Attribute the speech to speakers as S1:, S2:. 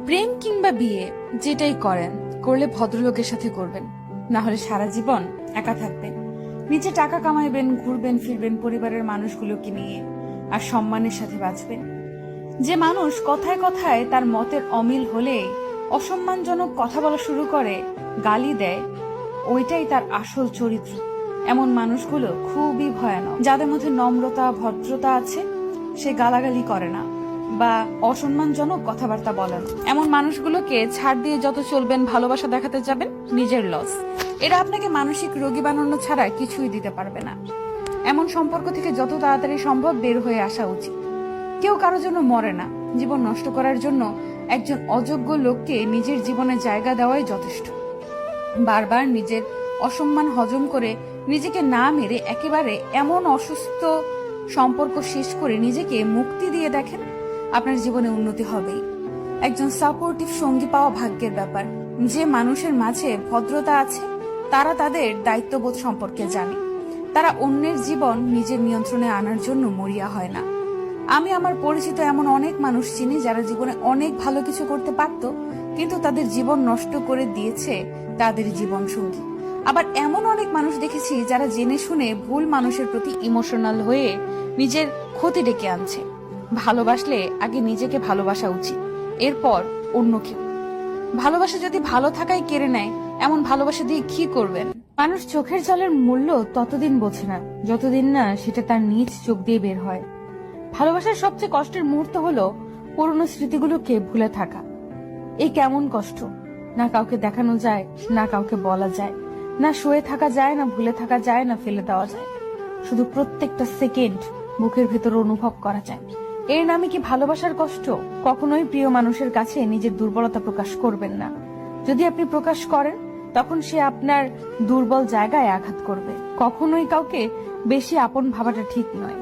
S1: প্রেম কিংবা বিয়ে যেটাই করেন, করলে ভদ্রলোকের সাথে করবেন, না হলে সারা জীবন একা থাকবেন। নিজে টাকা কামাইবেন, ঘুরবেন ফিরবেন পরিবারের মানুষগুলোকে নিয়ে, আর সম্মানের সাথে বাঁচবেন। যে মানুষ কথায় কথায় তার মতের অমিল হলে অসম্মানজনক কথা বলা শুরু করে, গালি দেয়, ওইটাই তার আসল চরিত্র। এমন মানুষগুলো খুবই ভয়ানক। যাদের মধ্যে নম্রতা ভদ্রতা আছে, সে গালাগালি করে না বা অসম্মানজনক কথাবার্তা বলেন। এমন মানুষগুলোকে ছাড় দিয়ে যত চলবেন, ভালোবাসা দেখাতে যাবেন, নিজের লস। এরা আপনাকে মানসিক রোগী বানানো ছাড়া কিছুই দিতে পারবে না। এমন সম্পর্ক থেকে যত তাড়াতাড়ি সম্ভব বের হয়ে আসা উচিত। কেউ কারোর জন্য মরে না। জীবন নষ্ট করার জন্য একজন অযোগ্য লোককে নিজের জীবনে জায়গা দেওয়াই যথেষ্ট। বারবার নিজের অসম্মান হজম করে নিজেকে না মেরে একেবারে এমন অসুস্থ সম্পর্ক শেষ করে নিজেকে মুক্তি দিয়ে দেখেন, আপনার জীবনে উন্নতি হবেই। একজন সাপোর্টিভ সঙ্গী পাওয়া ভাগ্যের ব্যাপার। যে মানুষের মাঝে ভদ্রতা আছে, তারা তাদের দায়িত্ববোধ সম্পর্কে জানে। তারা অন্যের জীবন নিজের নিয়ন্ত্রণে আনার জন্য মরিয়া হয় না। আমি আমার পরিচিত এমন অনেক মানুষ চিনি যারা জীবনে অনেক ভালো কিছু করতে পারত, কিন্তু তাদের জীবন নষ্ট করে দিয়েছে তাদের জীবন সঙ্গী। আবার এমন অনেক মানুষ দেখেছি যারা জেনে শুনে ভুল মানুষের প্রতি ইমোশনাল হয়ে নিজের ক্ষতি ডেকে আনছে। ভালোবাসলে আগে নিজেকে ভালোবাসা উচিত, এরপর অন্য কেউ। ভালোবাসা যদি ভালো থাকাই কেড়ে নেয়, এমন ভালোবাসা দিয়ে কি করবেন? মানুষ চোখের জলের মূল্য ততদিন বোঝে না যতদিন না সেটা তার নিজ চোখ দিয়ে বের হয়। ভালোবাসার সবচেয়ে কষ্টের মুহূর্ত হলো পুরনো স্মৃতিগুলোকে ভুলে থাকা। এই কেমন কষ্ট! না কাউকে দেখানো যায়, না কাউকে বলা যায়, না শুয়ে থাকা যায়, না ভুলে থাকা যায়, না ফেলে দেওয়া যায়। শুধু প্রত্যেকটা সেকেন্ড বুকের ভেতর অনুভব করা যায়। এর নামে কি ভালোবাসার কষ্ট? কখনোই প্রিয় মানুষের কাছে নিজের দুর্বলতা প্রকাশ করবেন না। যদি আপনি প্রকাশ করেন, তখন সে আপনার দুর্বল জায়গায় আঘাত করবে। কখনোই কাউকে বেশি আপন ভাবাটা ঠিক নয়।